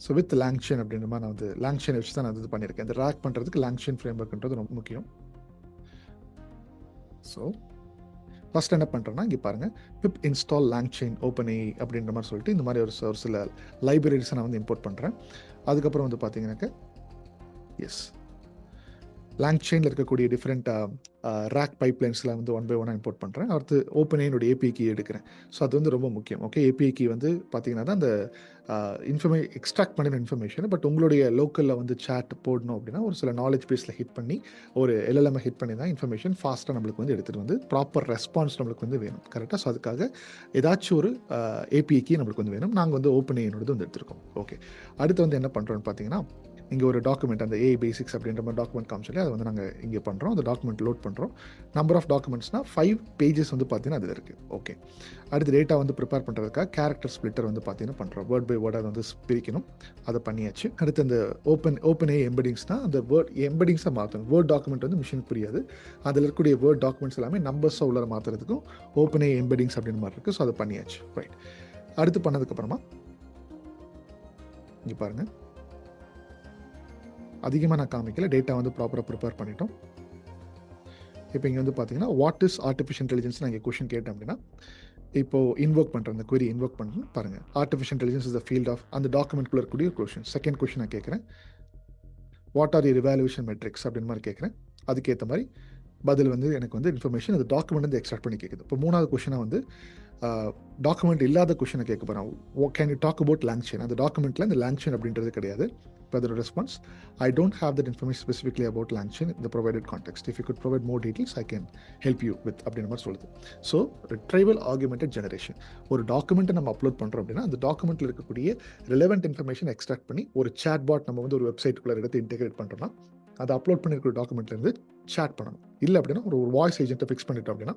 ஸோ வித் லாங்ஷன் அப்படின்ற மாதிரி நான் வந்து லாங்ஷன் வச்சு தான் நான் இது பண்ணியிருக்கேன். இந்த ரேக் பண்ணுறதுக்கு லாங்ஷன் ஃப்ரேம் ஒர்க்ன்றது ரொம்ப முக்கியம். ஸோ ஃபஸ்ட் என்ன பண்ணுறேன்னா இங்கே பாருங்கள், பிப் இன்ஸ்டால் லாங்ஷன் ஓப்பன் அப்படின்ற மாதிரி சொல்லிட்டு இந்த மாதிரி ஒரு சில லைப்ரரிஸை நான் வந்து இம்போர்ட் பண்ணுறேன். அதுக்கப்புறம் வந்து பார்த்தீங்கன்னாக்க எஸ் லாங்ஷைனில் இருக்கக்கூடிய டிஃப்ரெண்ட் ரேக் பைப்லைன்ஸில் வந்து ஒன் பை ஒன்னாக இம்போர்ட் பண்ணுறேன். அடுத்து ஓப்பன் API கீ எடுக்கிறேன். ஸோ அது வந்து ரொம்ப முக்கியம். ஓகே, API கீ வந்து பார்த்தீங்கன்னா தான் அந்த எக்ஸ்ட்ராக்ட் பண்ணின இன்ஃபர்மேஷன். பட் உங்களுடைய லோக்கலில் வந்து சேட் போடணும் அப்படின்னா ஒரு சில நாலேஜ் பேஸில் ஹிட் பண்ணி ஒரு LLM ஹிட் பண்ணி தான் இன்ஃபர்மேஷன் ஃபாஸ்ட்டாக நம்மளுக்கு வந்து எடுத்துகிட்டு வந்து ப்ராப்பர் ரெஸ்பான்ஸ் நம்மளுக்கு வந்து வேணும். கரெக்டாக? ஸோ அதுக்காக ஏதாச்சும் ஒரு API கீ நம்மளுக்கு வந்து வேணும். நாங்கள் வந்து ஓப்பன் வந்து எடுத்துருக்கோம். ஓகே, அடுத்து வந்து என்ன பண்ணுறோன்னு பார்த்தீங்கன்னா இங்கே ஒரு டாக்குமெண்ட் அந்த AI பேசிக்ஸ் அப்படின்ற மாதிரி டாக்குமெண்ட் காமிச்சோம். அதை வந்து நாங்கள் இங்கே பண்ணுறோம். அந்த டாக்குமெண்ட் லோட் பண்ணுறோம். நம்பர் ஆஃப் டாக்குமெண்ட்ஸ்னால் 5 பேஜஸ் வந்து பார்த்தீங்கன்னா அதில் இருக்குது. ஓகே, அடுத்து டேட்டா வந்து ப்ரிப்பேர் பண்ணுறதுக்காக கேரக்டர் ஸ்ப்ளிட்டர் வந்து பார்த்தீங்கன்னா பண்ணுறோம். வேர்ட் பை வேர்டாக வந்து பிரிக்கணும். அதை பண்ணியாச்சு. அடுத்து அந்த ஓப்பன் எம்பெடிங்ஸ்னால் அந்த வேர்ட் எம்பெடிங்ஸை மாற்றணும். வேர்ட் டாக்குமெண்ட் வந்து மிஷின் புரியாது. அதில் இருக்கக்கூடிய வேர்ட் டாக்குமெண்ட்ஸ் எல்லாமே நம்பர்ஸாக உள்ள மாற்றுறதுக்கும் ஓப்பன் எம்பெடிங்ஸ் அப்படின்னு மாதிரி இருக்குது. ஸோ அதை பண்ணியாச்சு. ரைட், அடுத்து பண்ணதுக்கப்புறமா இங்கே பாருங்கள், அதிகமாக நான் காமிக்கல, டேட்டா வந்து ப்ராப்பராக ப்ரிப்பேர் பண்ணிட்டோம். இப்போ இங்கே வந்து பார்த்தீங்கன்னா வாட் இஸ் ஆர்டிஃபிஷியல் இன்டெலிஜென்ஸ் நான் இங்கே கொஷின் கேட்டேன் அப்படின்னா, இப்போ இன்வோக் பண்ணுறேன், அந்த query இன்வோக் பண்ணுறேன்னு பாருங்கள். Artificial intelligence is the field of அந்த டாக்குமெண்ட்குள்ள இருக்கக்கூடிய ஒரு கொஷின். செகண்ட் கொஷின் நான் கேட்குறேன், what are your evaluation metrics அப்படின்னு மாதிரி கேட்குறேன். அதுக்கேற்ற மாதிரி பதில் வந்து எனக்கு வந்து இன்ஃபர்மேஷன் அந்த டாக்குமெண்ட் வந்து எக்ஸ்ட்ராக்ட் பண்ணி கேட்குது. இப்போ மூணாவது கொஷினாக வந்து டாக்குமெண்ட் இல்லாத கொஷினை கேட்க போகிறேன். Can you talk about LangChain? அந்த டாக்குமெண்ட்டில் இந்த லேங் செயின் அப்படின்றது கிடையாது. இப்போ அதோட response, I don't have that information specifically about LangChain இந்த provided context. If you could provide more details I can help you with அப்படின்ற மாதிரி சொல்லுது. So retrieval augmented generation. ஒரு டாக்குமெண்ட்டை நம்ம அப்லோட் பண்ணுறோம் அப்படின்னா அந்த டாக்குமெண்ட்டில் இருக்கக்கூடிய ரிலவெண்ட் இன்ஃபர்மேஷன் எக்ஸ்ட்ராக்ட் பண்ணி ஒரு சேட் பாட் நம்ம வந்து ஒரு வெப்சைட்டுக்குள்ளே எடுத்து இன்டெகிரேட் பண்ணுறோம்னா அதை அப்லோட் பண்ணியிருக்கிற டாக்குமெண்ட்லேருந்து சேட் பண்ணணும். இல்லை அப்படின்னா ஒரு வாய்ஸ் ஏஜென்ட்டை ஃபிக்ஸ் பண்ணிட்டோம் அப்படின்னா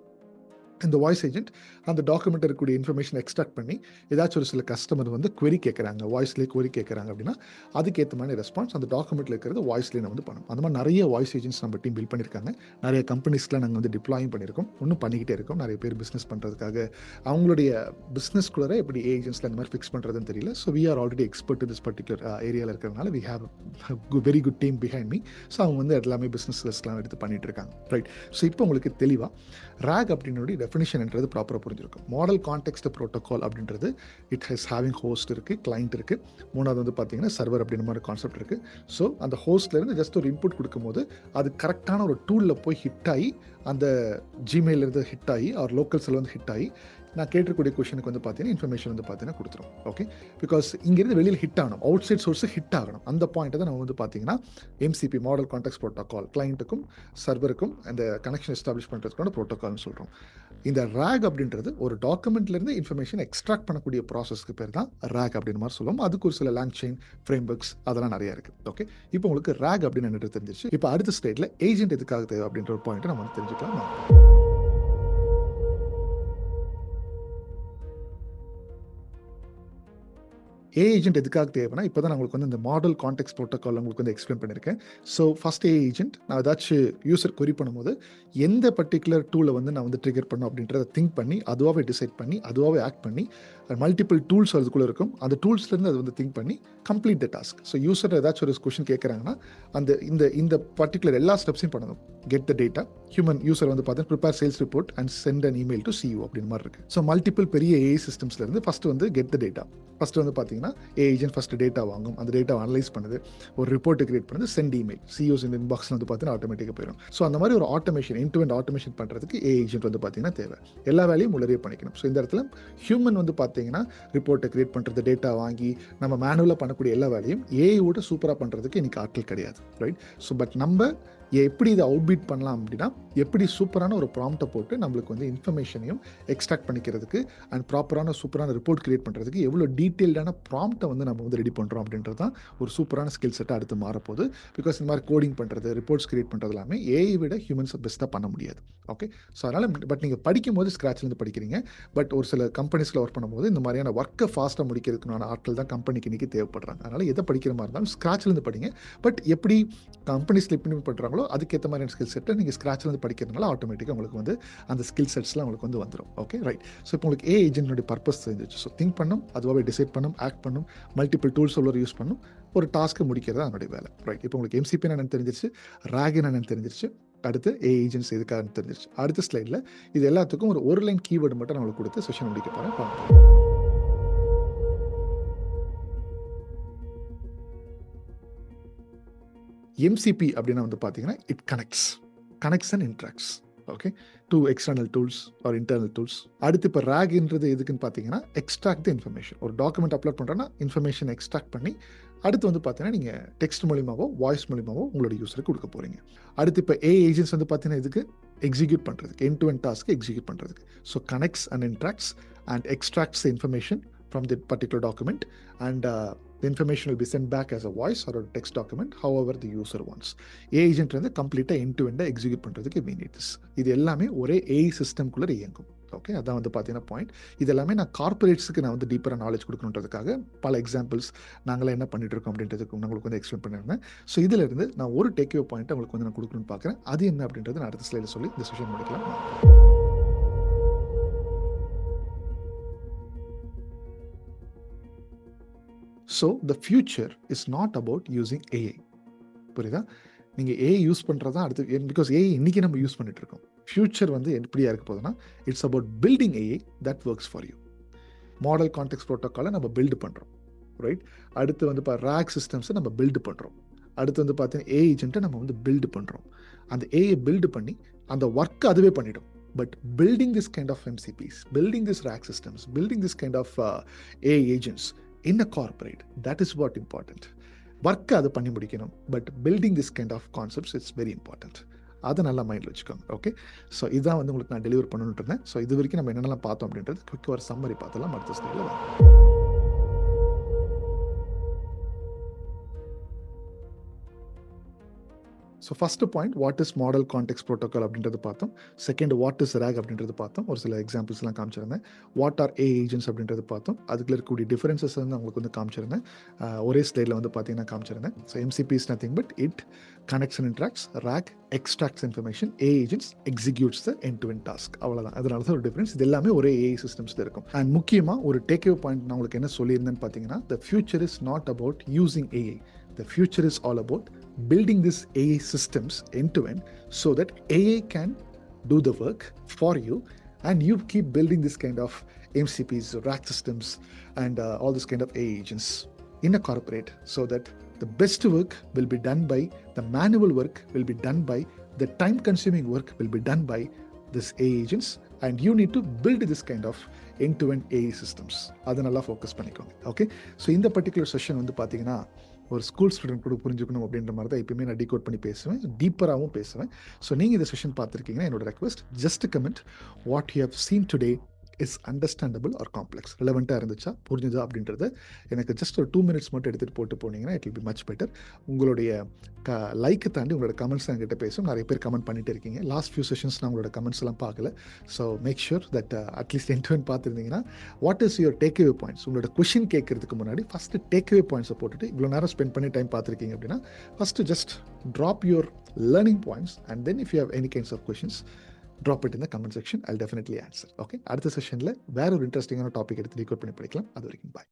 இந்த வாய்ஸ் ஏஜென்ட் அந்த டாக்குமெண்ட் இருக்கக்கூடிய இன்ஃபர்மேஷன் எக்ஸ்ட்ராக்ட் பண்ணி ஏதாச்சும் ஒரு சில கஸ்டமர் வந்து query கேட்குறாங்க, வாய்ஸ்லேயே query கேட்குறாங்க அப்படின்னா அதுக்கேற்ற மாதிரி ரெஸ்பான்ஸ் அந்த டாக்குமெண்ட்டில் இருக்கிறது வாய்ஸ்லேயே நம்ம வந்து பண்ணணும். அந்த மாதிரி நிறைய வாய்ஸ் ஏஜென்ட்ஸ் நம்ம டீம் பில்ட் பண்ணியிருக்காங்க. நிறைய கம்பெனிஸ்லாம் நாங்கள் வந்து டிப்ளாயும் பண்ணியிருக்கோம், இன்னும் பண்ணிக்கிட்டே இருக்கோம். நிறைய பேர் பிஸ்னஸ் பண்ணுறதுக்காக அவங்களுடைய பிஸ்னஸ்குள்ளே எப்படி ஏஜென்ட்ஸில் அந்த மாதிரி ஃபிக்ஸ் பண்ணுறதுன்னு தெரியல. So we are already expert this particular ஏரியாவில் இருக்கிறதுனால we have very good team behind me. So அவங்க வந்து எல்லாமே பிஸ்னஸ்லாம் எடுத்து பண்ணிட்டு இருக்காங்க. ரைட். ஸோ இப்போ உங்களுக்கு தெளிவாக RAG அப்படின்னுடைய டெஃபினிஷன்ன்றது ப்ராப்பராக புரிஞ்சிருக்கும். மாடல் கான்டெக்ஸ்ட் ப்ரோட்டோகால் அப்படின்றது இட் ஹஸ் ஹேவிங் ஹோஸ்ட் இருக்குது, கிளைண்ட் இருக்குது. மூணாவது வந்து பார்த்தீங்கன்னா சர்வர் அப்படின்ற மாதிரி கான்செப்ட் இருக்குது. ஸோ அந்த ஹோஸ்ட்லேருந்து ஜஸ்ட் ஒரு இன்புட் கொடுக்கும்போது அது கரெக்டான ஒரு டூலில் போய் ஹிட் ஆகி அந்த ஜிமெயிலிருந்து ஹிட் ஆகி அவர் லோக்கல்ஸில் வந்து ஹிட் ஆகி நான் கேட்டிருக்கூடிய கொஷனுக்கு வந்து பார்த்தீங்கன்னா இன்ஃபர்மேஷன் வந்து பார்த்தீங்கன்னா கொடுத்துரும். ஓகே, பிகாஸ் இங்கேருந்து வெளியில் ஹிட் ஆகணும், அவுட் சைட் சோர்ஸு ஹிட் ஆகணும். அந்த பாயிண்ட்டை தான் நம்ம வந்து பார்த்தீங்கன்னா MCP மாடல் கான்டெக்ஸ்ட் ப்ரோட்டோகால் கிளைண்ட்டுக்கும் சர்வருக்கும் அந்த கனெக்ஷன் எஸ்டாப்ளிஷ் பண்ணுறதுக்கான ப்ரோட்டோகால்னு சொல்கிறோம். இந்த RAG அப்படின்றது ஒரு டாக்குமெண்ட்லேருந்து இன்ஃபர்மேஷன் எக்ஸ்ட்ராக்ட் பண்ணக்கூடிய ப்ராசஸ்க்கு பேர் தான் RAG அப்படின்னு மாதிரி சொல்லுவோம். அதுக்கு ஒரு சில லேங் செயின் ஃப்ரேம்வொர்க்ஸ் அதெல்லாம் நிறையா இருக்குது. ஓகே, இப்போ உங்களுக்கு RAG அப்படின்னு என்னட்டு தெரிஞ்சிச்சு. இப்போ அடுத்த ஸ்டேட்டில் ஏஜென்ட் எதுக்காக தேவை அப்படின்ற ஒரு பாயிண்ட்டை நம்ம வந்து தெரிஞ்சுக்கலாம். ஏஜென்ட் எதுக்காக தேவைன்னா இப்போ தான் உங்களுக்கு வந்து இந்த மாடல் கான்டெக்ஸ்ட் ப்ரோட்டோகால் உங்களுக்கு வந்து எக்ஸ்பிளைன் பண்ணியிருக்கேன். ஸோ ஃபஸ்ட் ஏஜென்ட் நான் ஏதாச்சும் யூசர் query பண்ணும்போது எந்த பர்டிகுலர் டூலை வந்து நான் வந்து ட்ரிகர் பண்ணும் அப்படின்றத திங்க் பண்ணி அதுவாகவே டிசைட் பண்ணி அதுவாகவே ஆக்ட் பண்ணி மல்டிபிள் டூல்ஸ் அதுக்குள்ளே இருக்கும். அந்த டூல்ஸ்லேருந்து அது வந்து திங்க் பண்ணி complete the task. So user ஏதாச்சும் ஒரு கொஷின் கேட்குறாங்கன்னா அந்த இந்த பர்டிகுலர் எல்லா ஸ்டெப்ஸையும் பண்ணணும். Get the data, human user வந்து பார்த்தீங்கன்னா prepare sales report and send an email to CEO அப்படின்னு மாதிரி இருக்குது. ஸோ மல்டிபிள் பெரிய AI சிஸ்டம்ஸ்லேருந்து ஃபஸ்ட்டு வந்து கெட் த டேட்டா. ஃபஸ்ட்டு வந்து பார்த்தீங்கன்னா ஏஜென்ட் ஃபஸ்ட்டு டேட்டா வாங்கும், அந்த டேட்டாவை அனலைஸ் பண்ணுது, ஒரு ரிப்போர்ட் கிரியேட் பண்ணுது, சென்ட் இமெயில் CEOs இன்பாக்ஸில் வந்து பார்த்தீங்கன்னா ஆட்டோமேட்டிக்காக போயிடும். ஸோ அந்த மாதிரி ஒரு automation end to end automation பண்ணுறதுக்கு ஏஜென்ட் வந்து பார்த்தீங்கன்னா தேவை. எல்லா வேலையும் உள்ளே பண்ணிக்கணும். ஸோ இந்த இடத்துல ஹியூமன் வந்து பார்த்தீங்கன்னா ரிப்போர்ட்டை கிரியேட் பண்ணுறது, டேட்டா வாங்கி நம்ம மேனுவலாக பண்ணக்கூடிய எல்லா வேலையும் ஏஐயோட சூப்பராக பண்ணுறதுக்கு இன்னைக்கு ஆட்கள் கிடையாது. ரைட். ஸோ பட் நம்ம எப்படி இதை அவுட்பீட் பண்ணலாம் அப்படின்னா எப்படி சூப்பரான ஒரு ப்ராம்ப்டை போட்டு நம்மளுக்கு வந்து இன்ஃபர்மேஷனையும் எக்ஸ்ட்ராக்ட் பண்ணிக்கிறதுக்கு அண்ட் ப்ராப்பரான சூப்பரான ரிப்போர்ட் கிரியேட் பண்ணுறதுக்கு எவ்வளோ டீட்டெயில்டான ப்ராம்ப்டை வந்து நம்ம வந்து ரெடி பண்ணுறோம் அப்படின்றது தான் ஒரு சூப்பரான ஸ்கில் செட்டை அடுத்து மாறப்போகுது. பிகாஸ் இந்த மாதிரி கோடிங் பண்ணுறது, ரிப்போர்ட்ஸ் கிரியேட் பண்ணுறது எல்லாமே ஏஐ விட ஹியூமன்ஸை பெஸ்ட்டாக பண்ண முடியாது. ஓகே, ஸோ அதனால் பட் நீங்கள் படிக்கும்போது ஸ்க்ராட்ச்லேருந்து படிக்கிறீங்க. பட் ஒரு சில கம்பெனிஸில் ஒர்க் பண்ணும்போது இந்த மாதிரியான ஒர்க்கை ஃபாஸ்ட்டாக முடிக்கிறதுக்கான ஆட்கள் தான் கம்பெனிக்கு இன்றைக்கி தேவைப்படுறாங்க. அதனால் எதை படிக்கிற மாதிரி இருந்தாலும் ஸ்க்ராட்ச்லேருந்து படிங்க. பட் எப்படி கம்பெனிஸில் இம்ப்ளிமெண்ட் பண்ணுறாங்களோ அதுக்கேற்ற மாதிரியான ஸ்கில் செட்டை நீங்கள் ஸ்க்ராட்ச்லேருந்து படிக்கிறதுனால ஆட்டோமேட்டிக்காக உங்களுக்கு வந்து அந்த ஸ்கில் செட்ஸ்லாம் உங்களுக்கு வந்து வந்துடும். Okay, right. ஸோ இப்போ உங்களுக்கு ஏஜென்ட்னுடைய பர்பஸ் தெரிஞ்சிச்சு. ஸோ திங்க் பண்ணும், அதுவாகவே டிசைட் பண்ணும், ஆக்ட் பண்ணும், மல்டிபிள் டூல்ஸ் உள்ள யூஸ் பண்ணும், ஒரு டாஸ்க்கு முடிக்கிறது அதனுடைய வேலை. ரைட். இப்போ உங்களுக்கு MCP என்னன்னு தெரிஞ்சிருச்சு, RAG என்னன்னு தெரிஞ்சிருச்சு, அடுத்து ஏஜென்ட்ஸ் எதுக்காக தெரிஞ்சிருச்சு. அடுத்த ஸ்லைடில் இது எல்லாத்துக்கும் ஒரு லைன் கீவேர்டு மட்டும் நான் உங்களுக்கு கொடுத்து செஷன் முடிக்க போகிறேன். MCP அப்படின்னா வந்து பார்த்தீங்கன்னா it connects and interacts. Okay, to external tools or internal tools. அடுத்து இப்போ RAGன்றது எதுக்குன்னு பார்த்தீங்கன்னா எக்ஸ்ட்ராக்ட் த இன்ஃபர்மேஷன். ஒரு டாக்குமெண்ட் அப்லோட் பண்ணுறோன்னா இன்ஃபர்மேஷன் எக்ஸ்ட்ராக்ட் பண்ணி அடுத்து வந்து பார்த்தீங்கன்னா நீங்கள் டெக்ஸ்ட் மூலியமாவோ வாய்ஸ் மூலியமாவோ உங்களோட யூஸருக்கு கொடுக்க போகிறீங்க. அடுத்து இப்போ ஏஜென்ட்ஸ் வந்து பார்த்தீங்கன்னா இதுக்கு எக்ஸிக்யூட் பண்ணுறதுக்கு, end to end task execute பண்ணுறதுக்கு. So connects and interacts and extracts the information from that particular document and the information will be sent back as a voice or a text document however the user wants. Agent வந்து கம்ப்ளீட்டாக end to எண்டாக execute பண்ணுறதுக்கு we need this. இது எல்லாமே ஒரே AI சிஸ்டம்குள்ளே இயங்கும். Okay, அதான் வந்து பார்த்தீங்கன்னா பாயிண்ட். இது எல்லாமே நான் கார்பரேட்ஸுக்கு நான் வந்து டீப்பராக நாலேஜ் கொடுக்கணுன்றதுக்காக பல எக்ஸாம்பிள்ஸ் நாங்களாம் என்ன பண்ணிட்டு இருக்கோம் அப்படின்றதுக்கு உங்களுக்கு வந்து எக்ஸ்பிளைன் பண்ணியிருந்தேன். ஸோ இதிலிருந்து நான் ஒரு டேக்அவே பாயிண்ட் உங்களுக்கு வந்து நான் கொடுக்கணும்னு பார்க்குறேன். அது என்ன அப்படின்றது நான் அடுத்த ஸ்லைடில் சொல்லி இந்த செஷன் முடிக்கலாம். So the future is not about using AI. புரியுதா? நீங்கள் ஏஐ யூஸ் பண்ணுறது தான் அடுத்து, பிகாஸ் ஏஐ இன்றைக்கி நம்ம யூஸ் பண்ணிட்டு இருக்கோம். ஃப்யூச்சர் வந்து எப்படியா இருக்க போகுதுன்னா, it's about building AI that works for you. Model context ப்ரோட்டோக்காலை நம்ம பில்டு பண்ணுறோம், ரைட்? அடுத்து வந்து ரேக் சிஸ்டம்ஸை நம்ம பில்டு பண்ணுறோம். அடுத்து வந்து பார்த்தீங்கன்னா ஏஐ ஏஜென்ட்டை நம்ம வந்து பில்டு பண்ணுறோம். அந்த ஏஐ பில்டு பண்ணி அந்த ஒர்க்கை அதுவே பண்ணிடும். But building this kind of MCPs, building this RAG systems, building this kind of AI agents in a corporate, that is what important. ஒர்க்கை அது பண்ணி முடிக்கணும், but building this kind of concepts it's very important. அதை நல்லா மைண்டில் வச்சுக்கோங்க. Okay, so இதான் வந்து உங்களுக்கு நான் டெலிவர் பண்ணணுன்ட்டு இருந்தேன். ஸோ இது வரைக்கும் நம்ம என்னென்னலாம் பார்த்தோம் அப்படின்றது குயிக் ஒரு சம்மரி பார்த்தலாம். அடுத்த ஸ்லைடில் வரும். So first point, what is model context protocol அப்படின்றது பார்த்தோம். செகண்ட், வாட் இஸ் ரேக் அப்படின்றது பார்த்தோம். ஒரு சில எக்ஸாம்பிள்ஸ்லாம் காமிச்சிருந்தேன். வாட் ஆர் ஏஐ ஏஜென்ட்ஸ் அப்படின்றது பார்த்தோம். அதுக்குள்ள இருக்கக்கூடிய டிஃபரன்சஸ் வந்து உங்களுக்கு வந்து காமிச்சிருந்தேன். ஒரே ஸ்லைடில் வந்து பார்த்தீங்கன்னா காமிச்சிருந்தேன். So MCP is nothing but it connects and interacts, RAG extracts information, AI agents executes the end to end task. அவ்வளோதான். அதனால தான் ஒரு டிஃபரன்ஸ். இது எல்லாமே ஒரே ஏஐ சிஸ்டம்ஸில் இருக்கும். அண்ட் முக்கியமாக ஒரு டேக் அவே பாயிண்ட் நான் உங்களுக்கு என்ன சொல்லியிருந்தேன்னு பார்த்தீங்கன்னா, the future is not about using AI. The future is all about building this AI systems end to end so that AI can do the work for you and you keep building this kind of MCPs, rack systems and all this kind of AI agents in a corporate so that the best work will be done by, the manual work will be done by, the time consuming work will be done by this AI agents and you need to build this kind of end-to-end AI systems. அதை நல்லா focus பண்ணிக்கோங்க. Okay, so இந்த particular session வந்து பார்த்தீங்கன்னா ஒரு school student கூட புரிஞ்சுக்கணும் அப்படின்ற மாதிரி தான் எப்பயுமே நான் டீகோட் பண்ணி பேசுவேன், டீப்பராகவும் பேசுவேன். ஸோ நீங்கள் இந்த செஷன் பார்த்துருக்கீங்கன்னா என்னோட request, just comment what you have seen today is understandable or complex, ரிலவெண்ட்டாக இருந்துச்சா, புரிஞ்சுதா அப்படின்றத எனக்கு ஜஸ்ட் ஒரு 2 minutes மட்டும் எடுத்துகிட்டு போட்டு போனீங்கன்னா it will be much better. உங்களுடைய லைக்கை தாண்டி உங்களோட கமெண்ட்ஸ் என்கிட்ட பேசும். நிறைய பேர் கமெண்ட் பண்ணிட்டு இருக்கீங்க. லாஸ்ட் ஃபியூ செஷன்ஸ் நான் உங்களோட கமெண்ட்ஸ் எல்லாம் பார்க்கல. So make sure that at least end பார்த்துருந்தீங்கன்னா what is your take away points, உங்களோட கொஷின் கேட்கறதுக்கு முன்னாடி ஃபஸ்ட்டு டேக் அவே பாயிண்ட்ஸை போட்டுட்டு, இவ்வளோ நேரம் ஸ்பெண்ட் பண்ணி டைம் பார்த்துருக்கீங்க அப்படின்னா first just drop your learning points and then if you have any kinds of questions drop it in the comment section. I'll definitely answer. Okay, அடுத்த செஷனில் வேற ஒரு இன்ட்ரெஸ்டிங்கான டாபிக் எடுத்து டீகோட் பண்ணி படிக்கலாம். அது வரைக்கும் பாய்.